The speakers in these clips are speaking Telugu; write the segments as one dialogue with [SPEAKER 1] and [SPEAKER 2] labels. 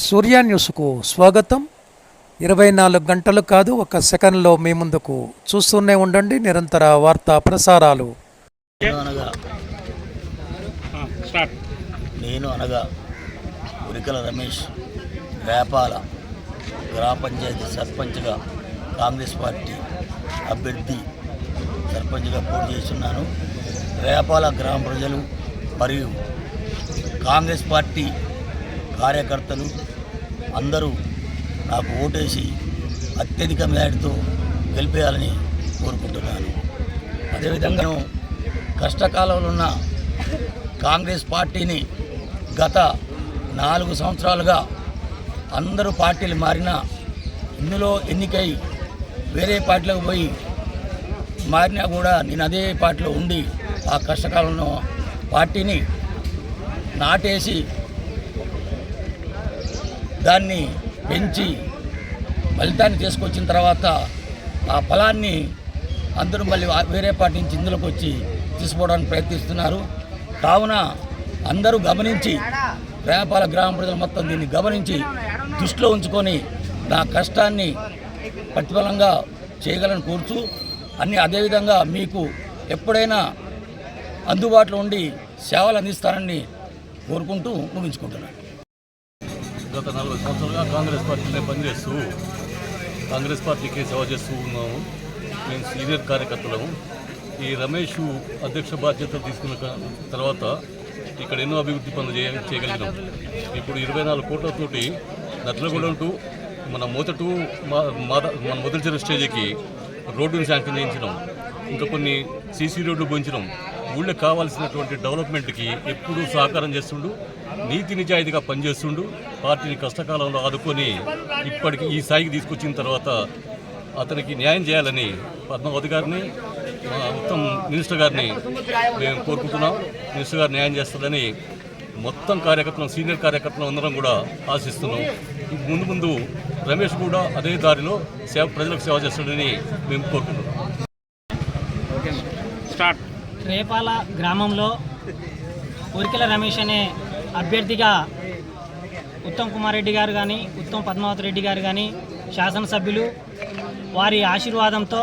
[SPEAKER 1] సూర్య న్యూస్కు స్వాగతం. 24 గంటలు కాదు, ఒక సెకండ్లో మీ ముందుకు. చూస్తూనే ఉండండి నిరంతర వార్తా ప్రసారాలు.
[SPEAKER 2] నేను అనగా ఉరికల రమేష్ రేపాల గ్రామ పంచాయతీ సర్పంచ్గా కాంగ్రెస్ పార్టీ అభ్యర్థి సర్పంచ్గా పోటీ చేస్తున్నాను. రేపాల గ్రామ ప్రజలు మరియు కాంగ్రెస్ పార్టీ కార్యకర్తలు అందరూ నాకు ఓటేసి అత్యధిక మెజారిటీతో గెలిపేయాలని కోరుకుంటున్నాను. అదేవిధంగా కష్టకాలంలో ఉన్న కాంగ్రెస్ పార్టీని గత 4 సంవత్సరాలుగా అందరూ పార్టీలు మారినా ఇందులో ఎన్నికై వేరే పార్టీలకు పోయి మారినా కూడా నేను అదే పార్టీలో ఉండి ఆ కష్టకాలంలో పార్టీని నాటేసి దాన్ని పెంచి ఫలితాన్ని తీసుకొచ్చిన తర్వాత ఆ ఫలాన్ని అందరూ మళ్ళీ వేరే పార్టీ నుంచి ఇందులోకి వచ్చి తీసుకోవడానికి ప్రయత్నిస్తున్నారు. కావున అందరూ గమనించి రేపాల గ్రామ ప్రజలు మొత్తం దీన్ని గమనించి దృష్టిలో ఉంచుకొని నా కష్టాన్ని ప్రతిఫలంగా చేయగలని కోరుచు అదేవిధంగా మీకు ఎప్పుడైనా అందుబాటులో ఉండి సేవలు అందిస్తారని కోరుకుంటూ ముగించుకుంటున్నాను.
[SPEAKER 3] గత 40 సంవత్సరాలుగా కాంగ్రెస్ పార్టీలో పనిచేస్తూ కాంగ్రెస్ పార్టీకి సేవ చేస్తూ ఉన్నాము. మేము సీనియర్ కార్యకర్తలము. ఈ రమేష్ అధ్యక్ష బాధ్యతలు తీసుకున్న తర్వాత ఇక్కడ ఎన్నో అభివృద్ధి పనులు చేయగలిగినాం. ఇప్పుడు 24 కోట్లతోటి నట్లగూడెం టు మన మొదటి స్టేజ్కి రోడ్డుని శాంక్షన్ చేయించినాం. ఇంకా కొన్ని సీసీ రోడ్లు పోయించినాం. ఊళ్ళో కావాల్సినటువంటి డెవలప్మెంట్కి ఎప్పుడూ సహకారం చేస్తుండు, నీతి నిజాయితీగా పనిచేస్తుండు. పార్టీని కష్టకాలంలో ఆదుకొని ఇప్పటికి ఈ స్థాయికి తీసుకొచ్చిన తర్వాత అతనికి న్యాయం చేయాలని పద్మావతి గారిని, మొత్తం మినిస్టర్ గారిని మేము కోరుకుంటున్నాం. మినిస్టర్ గారు న్యాయం చేస్తారని మొత్తం కార్యకర్తలు, సీనియర్ కార్యకర్తలు అందరం కూడా ఆశిస్తున్నాం. ముందు రమేష్ కూడా అదే దారిలో ప్రజలకు సేవ చేస్తాడని మేము కోరుకుంటున్నాం.
[SPEAKER 4] రేపాల గ్రామంలో ఉరికెల రమేష్ అనే అభ్యర్థిగా ఉత్తమ్ కుమార్ రెడ్డి గారు కానీ, ఉత్తమ్ పద్మావతి రెడ్డి గారు కానీ, శాసనసభ్యులు వారి ఆశీర్వాదంతో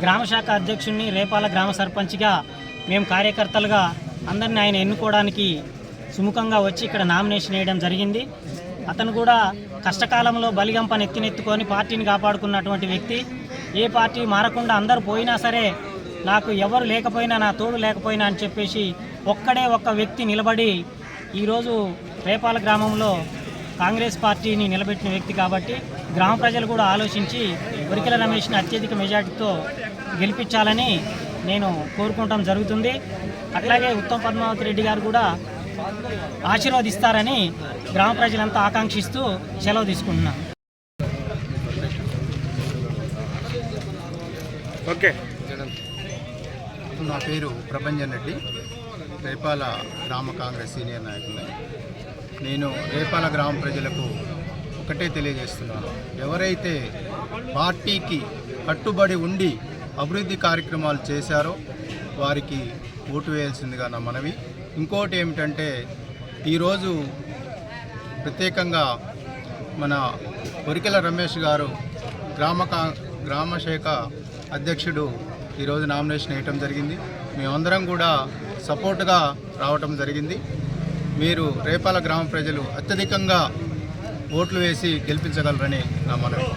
[SPEAKER 4] గ్రామశాఖ అధ్యక్షుడిని, రేపాల గ్రామ సర్పంచ్గా మేము కార్యకర్తలుగా అందరినీ ఆయన ఎన్నుకోవడానికి సుముఖంగా వచ్చి ఇక్కడ నామినేషన్ వేయడం జరిగింది. అతను కూడా కష్టకాలంలో బలిగంపను ఎత్తినెత్తుకొని పార్టీని కాపాడుకున్నటువంటి వ్యక్తి. ఏ పార్టీ మారకుండా అందరూ పోయినా సరే నాకు ఎవరు లేకపోయినా, నా తోడు లేకపోయినా అని చెప్పేసి ఒక్క వ్యక్తి నిలబడి ఈరోజు రేపాల గ్రామంలో కాంగ్రెస్ పార్టీని నిలబెట్టిన వ్యక్తి కాబట్టి గ్రామ ప్రజలు కూడా ఆలోచించి ఉరికెల రమేష్ని అత్యధిక మెజార్టీతో గెలిపించాలని నేను కోరుకోవటం జరుగుతుంది. అట్లాగే ఉత్తమ్ పద్మావతి రెడ్డి గారు కూడా ఆశీర్వదిస్తారని గ్రామ ప్రజలంతా ఆకాంక్షిస్తూ సెలవు తీసుకుంటున్నాను.
[SPEAKER 5] ఓకే.
[SPEAKER 6] నా పేరు ప్రభంజన్ రెడ్డి, రేపాల గ్రామ కాంగ్రెస్ సీనియర్ నాయకులు. నేను రేపాల గ్రామ ప్రజలకు ఒకటే తెలియజేస్తున్నాను, ఎవరైతే పార్టీకి కట్టుబడి ఉండి అభివృద్ధి కార్యక్రమాలు చేశారో వారికి ఓటు వేయాల్సిందిగా నా మనవి. ఇంకోటి ఏమిటంటే, ఈరోజు ప్రత్యేకంగా మన ఉరికెల రమేష్ గారు గ్రామశాఖ అధ్యక్షుడు ఈరోజు నామినేషన్ వేయటం జరిగింది. మేమందరం కూడా సపోర్ట్గా రావటం జరిగింది. మీరు రేపాల గ్రామ ప్రజలు అత్యధికంగా ఓట్లు వేసి గెలిపించగలరని నా మనవి.